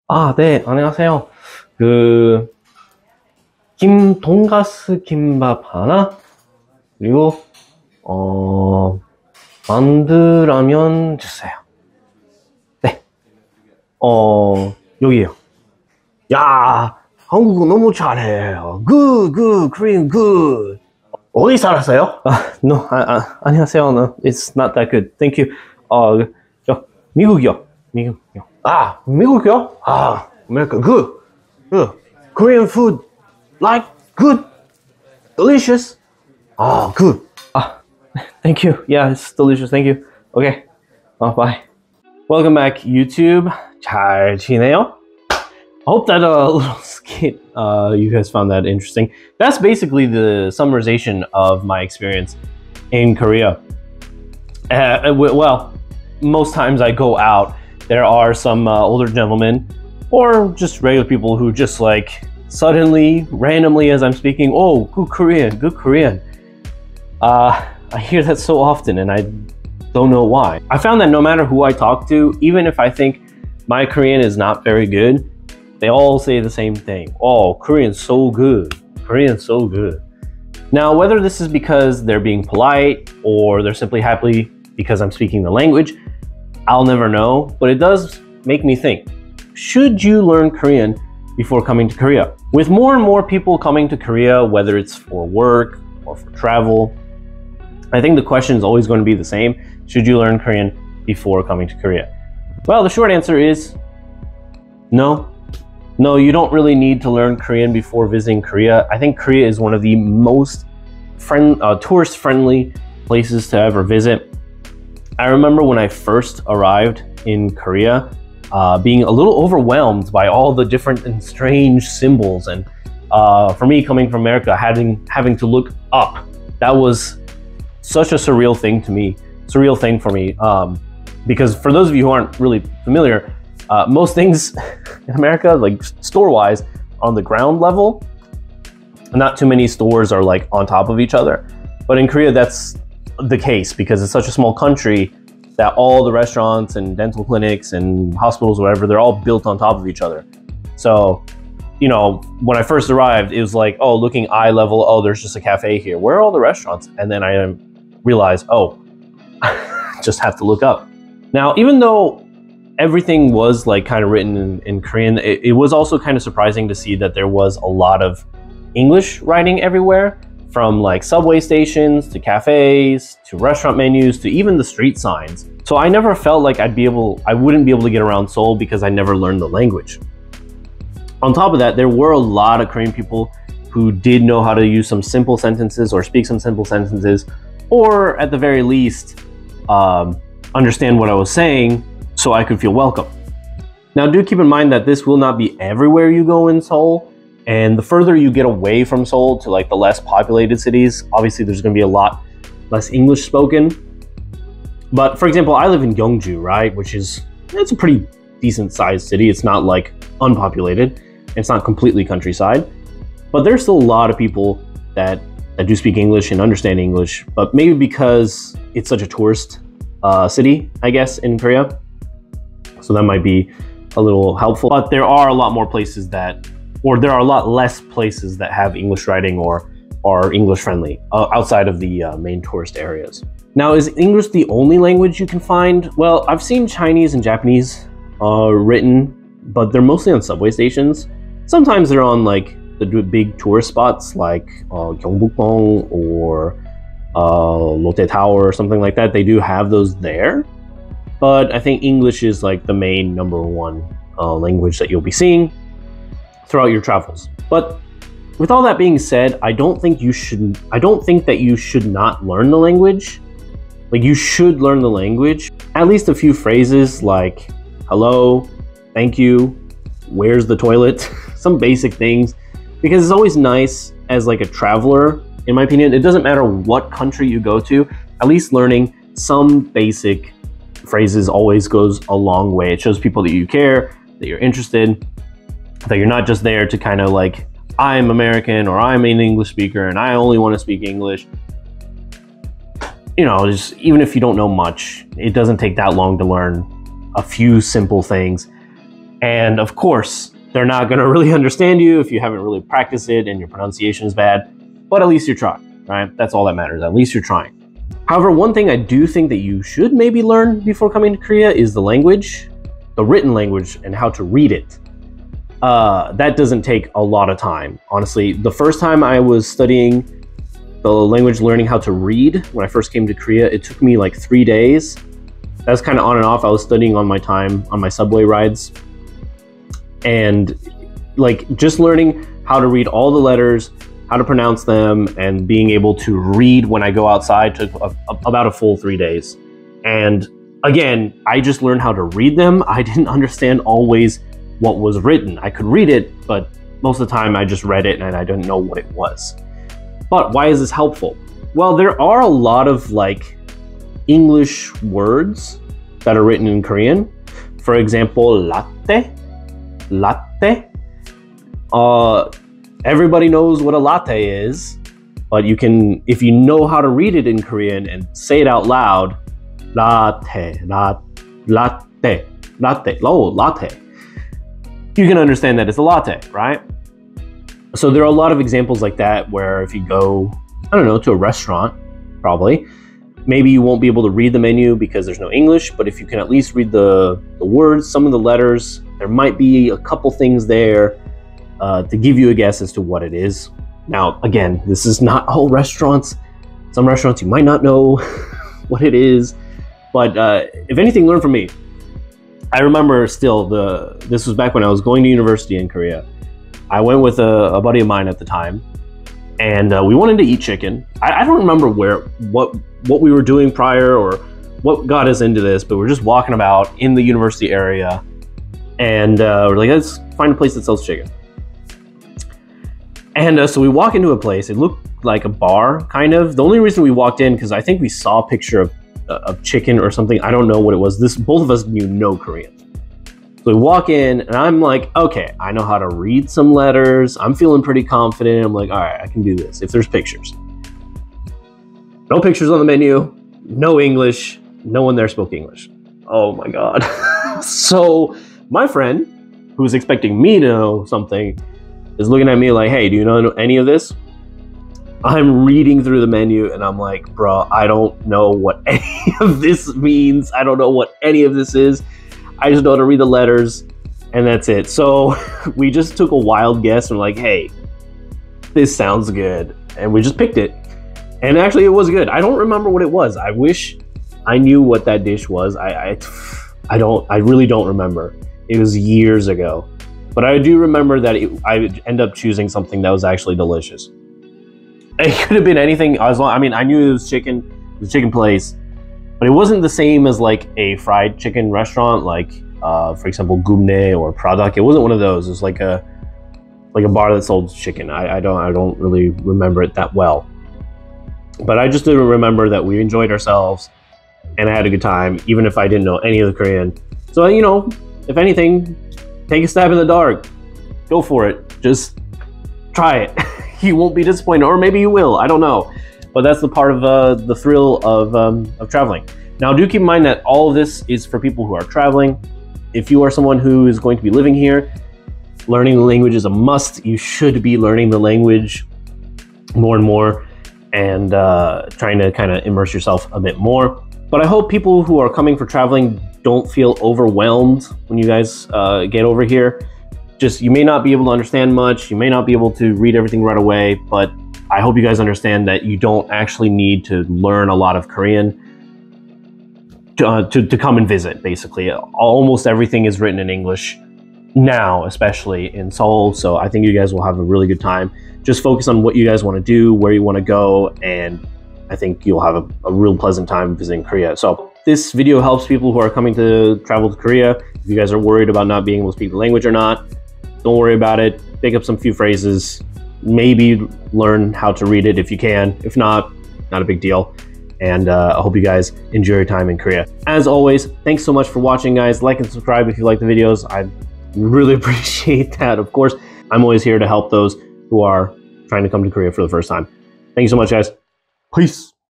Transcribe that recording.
아, 네, 안녕하세요. 그, 돈가스 김밥 하나, 그리고, 어, 만두라면 주세요. 네, 여기요. 야, 한국어 너무 잘해요. Korean, good. 어디 살았어요? No, 안녕하세요. No, it's not that good. Thank you. 미국이요. 미국이요. 아, 미국이요? 아, America, good. Good. Korean food, like, good, delicious. Ah, good. Ah, thank you. Yeah, it's delicious. Thank you. Okay. Bye. Welcome back, YouTube. 잘 지내요? I hope that little skit, you guys found that interesting. That's basically the summarization of my experience in Korea. Well, most times I go out, there are some older gentlemen or just regular people who just like suddenly, randomly as I'm speaking, oh, good Korean, good Korean. I hear that so often and I don't know why. I found that no matter who I talk to, even if I think my Korean is not very good, they all say the same thing. Oh, Korean's so good. Korean's so good. Now, whether this is because they're being polite or they're simply happy because I'm speaking the language, I'll never know, but it does make me think, should you learn Korean before coming to Korea? With more and more people coming to Korea, whether it's for work or for travel, I think the question is always going to be the same. Should you learn Korean before coming to Korea? Well, the short answer is no. No, you don't really need to learn Korean before visiting Korea. I think Korea is one of the most tourist-friendly places to ever visit. I remember when I first arrived in Korea, being a little overwhelmed by all the different and strange symbols. And for me, coming from America, having to look up, that was such a surreal thing for me. Because for those of you who aren't really familiar, most things in America, like store-wise, on the ground level, not too many stores are like on top of each other. But in Korea, that's the case because it's such a small country that all the restaurants and dental clinics and hospitals, whatever, they're all built on top of each other. So, you know, when I first arrived, it was like, oh, looking eye level, oh, there's just a cafe here. Where are all the restaurants? And then I realized, oh, just have to look up. Now, even though everything was like kind of written in Korean, it was also kind of surprising to see that there was a lot of English writing everywhere, from like subway stations to cafes to restaurant menus to even the street signs. So I never felt like I wouldn't be able to get around Seoul because I never learned the language. On top of that, there were a lot of Korean people who did know how to use some simple sentences or speak some simple sentences, or at the very least, understand what I was saying so I could feel welcome. Now, do keep in mind that this will not be everywhere you go in Seoul. And the further you get away from Seoul to like the less populated cities, obviously there's going to be a lot less English spoken. But for example, I live in Gyeongju, right? It's a pretty decent sized city. It's not like unpopulated. It's not completely countryside. But there's still a lot of people that do speak English and understand English. But maybe because it's such a tourist city, I guess, in Korea. So that might be a little helpful. But there are a lot more places there are a lot less places that have English writing or are English friendly outside of the main tourist areas. Now, is English the only language you can find? Well, I've seen Chinese and Japanese written, but they're mostly on subway stations. Sometimes they're on like the big tourist spots like Gyeongbokgung or Lotte Tower or something like that. They do have those there, but I think English is like the main number one language that you'll be seeing throughout your travels. But with all that being said, I don't think that you should not learn the language. Like, you should learn the language. At least a few phrases like hello, thank you, where's the toilet, some basic things. Because it's always nice as like a traveler, in my opinion, it doesn't matter what country you go to, at least learning some basic phrases always goes a long way. It shows people that you care, that you're interested, that you're not just there to kind of like, I'm American or I'm an English speaker and I only want to speak English. You know, just even if you don't know much, it doesn't take that long to learn a few simple things. And of course, they're not going to really understand you if you haven't really practiced it and your pronunciation is bad, but at least you're trying, right? That's all that matters. At least you're trying. However, one thing I do think that you should maybe learn before coming to Korea is the language, the written language, and how to read it. That doesn't take a lot of time. Honestly, the first time I was studying the language, learning how to read, when I first came to Korea, it took me like 3 days. That's kind of on and off. I was studying on my time, on my subway rides. And like just learning how to read all the letters, how to pronounce them, and being able to read when I go outside took about a full 3 days. And again, I just learned how to read them. I didn't understand always what was written. I could read it, but most of the time I just read it and I didn't know what it was. But why is this helpful? Well, there are a lot of like English words that are written in Korean. For example, latte. Everybody knows what a latte is, but you can, if you know how to read it in Korean and say it out loud, latte, latte, you can understand that it's a latte, right? So there are a lot of examples like that where if you go, I don't know, to a restaurant, probably, maybe you won't be able to read the menu because there's no English, but if you can at least read the words, some of the letters, there might be a couple things there to give you a guess as to what it is. Now, again, this is not all restaurants. Some restaurants you might not know what it is, but if anything, learn from me. I remember still, this was back when I was going to university in Korea. I went with a buddy of mine at the time, and we wanted to eat chicken. I don't remember what we were doing prior or what got us into this, but we're just walking about in the university area, and we're like, let's find a place that sells chicken. And so we walk into a place. It looked like a bar, kind of. The only reason we walked in, because I think we saw a picture of chicken or something. I don't know what it was. Both of us knew no Korean. So we walk in, and I'm like, okay, I know how to read some letters. I'm feeling pretty confident. I'm like, all right, I can do this if there's pictures. No pictures on the menu, no English, no one there spoke English. Oh my God. So my friend, who was expecting me to know something, is looking at me like, hey, do you know any of this? I'm reading through the menu and I'm like, bro, I don't know what any of this means. I don't know what any of this is. I just know how to read the letters and that's it. So we just took a wild guess and we're like, hey, this sounds good. And we just picked it. And actually it was good. I don't remember what it was. I wish I knew what that dish was. I really don't remember. It was years ago. But I do remember that I ended up choosing something that was actually delicious. It could have been anything. I mean, I knew it was chicken. It was a chicken place. But it wasn't the same as like a fried chicken restaurant, like for example, Gumne or Pradak. It wasn't one of those. It was like a bar that sold chicken. I don't really remember it that well. But I just didn't remember that we enjoyed ourselves and I had a good time, even if I didn't know any of the Korean. So, you know, if anything, take a stab in the dark. Go for it. Just try it. You won't be disappointed, or maybe you will. I don't know. But that's the part of the thrill of traveling. Now, do keep in mind that all of this is for people who are traveling. If you are someone who is going to be living here, learning the language is a must. You should be learning the language more and more and trying to kind of immerse yourself a bit more. But I hope people who are coming for traveling don't feel overwhelmed when you guys get over here. Just, you may not be able to understand much, you may not be able to read everything right away, but I hope you guys understand that you don't actually need to learn a lot of Korean to come and visit, basically. Almost everything is written in English now, especially in Seoul, so I think you guys will have a really good time. Just focus on what you guys want to do, where you want to go, and I think you'll have a real pleasant time visiting Korea. So this video helps people who are coming to travel to Korea. If you guys are worried about not being able to speak the language or not, don't worry about it. Pick up some few phrases, maybe learn how to read it if you can. If not a big deal. And I hope you guys enjoy your time in Korea. As always, thanks so much for watching, guys. Like and subscribe if you like the videos. I really appreciate that. Of course, I'm always here to help those who are trying to come to Korea for the first time. Thank you so much, guys. Peace.